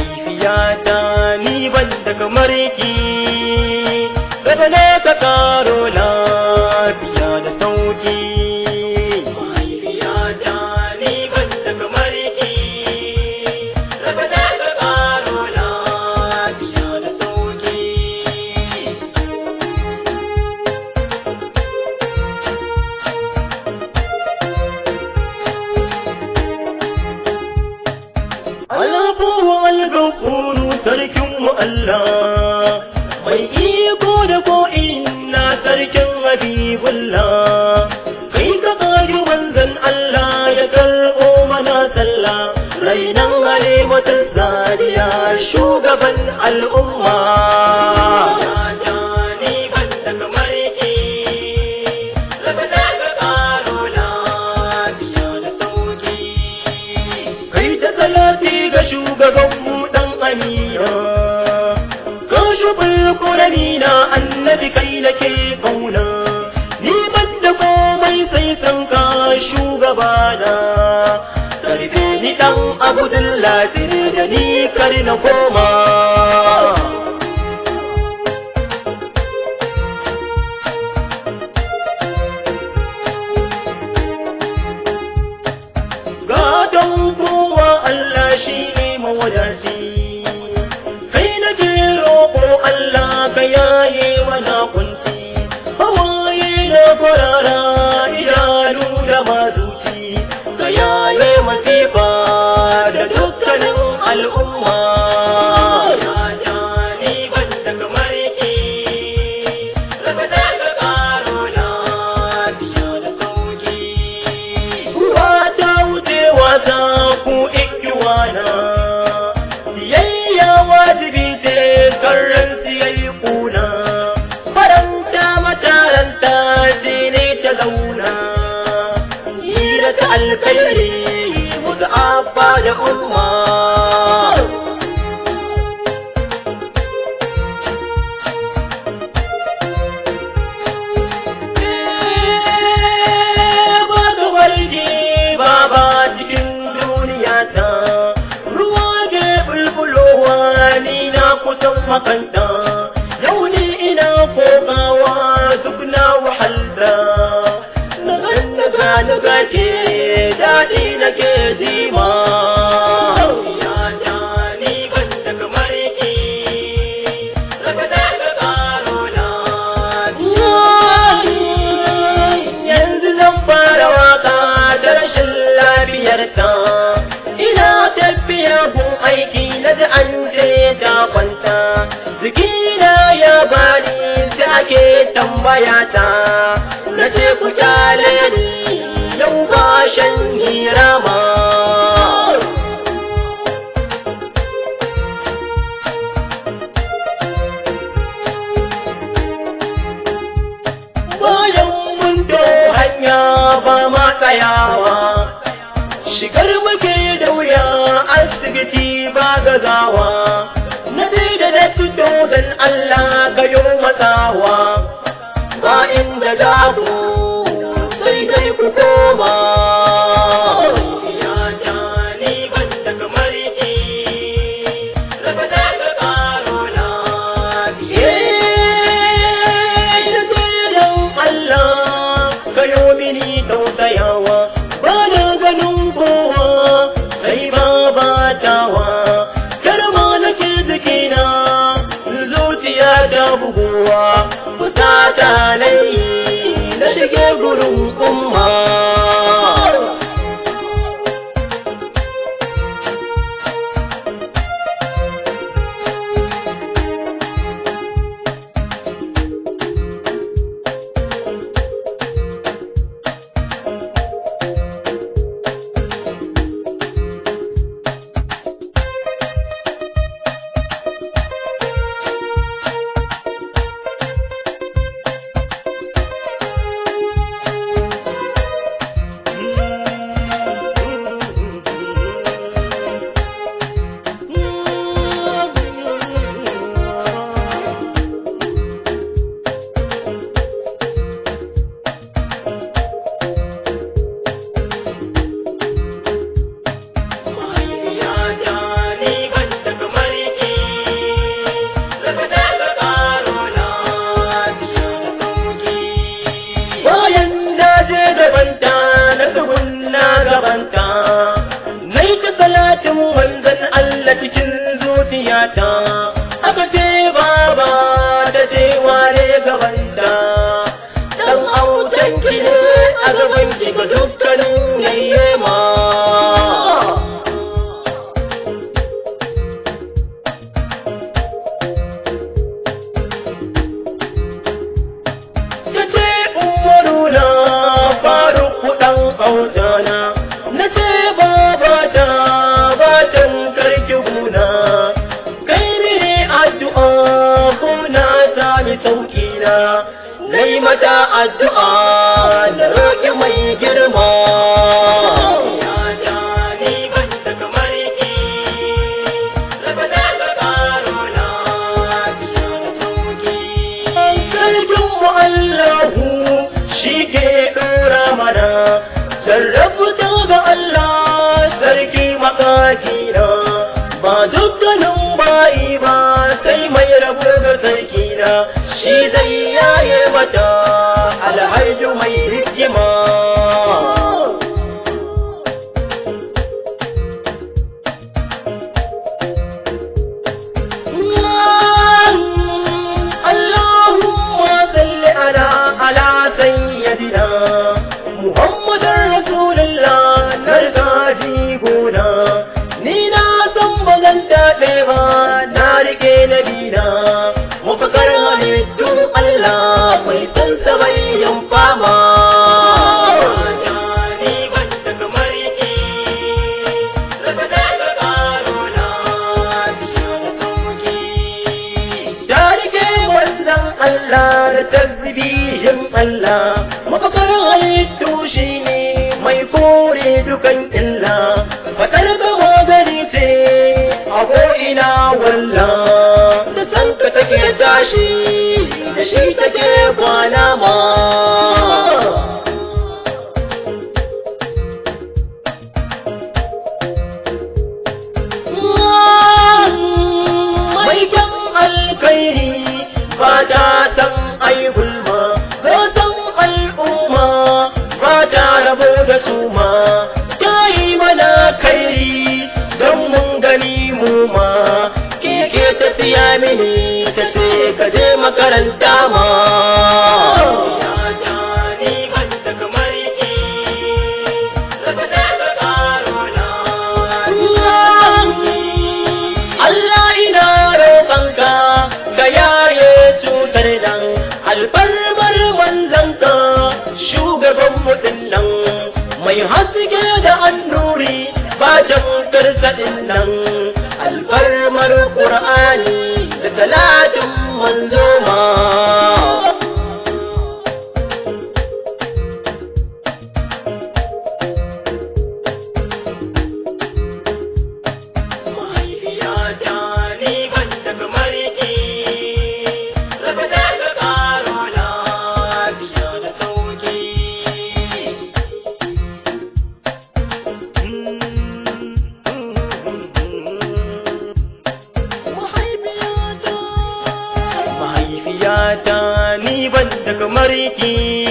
mahaifiyata ni ban da kamar ki, gaba ne ka karo lafiya da sauki. Mahaifiyata ni ban da kamar ki, gaba ne ka karo lafiya da sauki. Alafuwa al-gafuru sarkinmu Allah, mai iko da ko'ina sarkin Habibullah, kai ka ƙari manzan Allah ya karɓo mana sallah, rainan Halimatu Sadiya shugaban al'umma. Shugabanmu ɗan Amina, ka shubul ƙuranina annabi kai nake ƙauna, ni ban da komai sai san ka shugabana, karbe ni ɗan Abdullahi da ni kar na koma. Gadon kowa Allah shi ne mawadaci, kai nake roƙo Allah ka yaye mana kunci, hawaye na kwarara idanu da mazuci, ka yaye masifa da dukkanin al'umma. Biyayya wajibi ce karran yayi kuna, faranta mataranta ce ne ta zauna, hira ta alkhairi musu abba da umma. Ba warge baba cikin duniya ta, kusan makanta, yau ni ina kokawa duk na wahalta, na ganda ke daɗi nake jima. Ni ban da kamar ki, raka da ka karo lafiya. Yanzu zan fara waka da rashin lafiyarta, ina tafiya gun aiki na da an ce ta kwanta, jikina ya bani sai ake tambaya ta, na ce ku kyale ni yau ba shan hira ma. Bayan mun to hanya ba ma tsayawa, shigar muke da wuya asibiti ba gazawa, na sai da na fito don Allah ka yi matsawa, ba inda za ku sai dai ku koma. Ni ban da kamar ki, raka da ka karo lafiya. Da sai don Allah ka yi mini tausayawa, ba na ganin kowa sai babatawa, karma nake jikina zuciya da buguwa, fusata nai na shige gurin umma. na nai mata addu'a na roƙi mai girma. Allahu shi ke ɗora mana, sarrafa ga Allah sarki makakina, ba dukkanin bayi ba sai mai rabu ga sarkina, shi zai yaye mata alhaji mai hikima. Na rike na dina mafakar halittun Allah mai san sabayyan fama. Ta rike wannan Allah da tasbihin Allah, mafakar halittu shi ne mai kore dukan illa, faɗar gaba gari ce a ko'ina walla, da sanka take tashi da shi take kwana ma. Mai kyan alkairi ba ta san ai gulma, ba san al'umma ba ta rabo da su ma, ta yi mana kairi don mun gani mu ma, keke ta siya mini ta ce ka je makaranta ma. Allah ina roƙonka ka yaye cutar nan, alfarmar manzanka shugaban mutum nan, mai haske da annuri ba jamkar sadin nan, alfarmar Qur'ani da salatin manzo ma. Mahaifiyata ni ban da kamar ki, raba da ka karo lafiya da sauki. Mahaifiyata ni ban da kamar ki.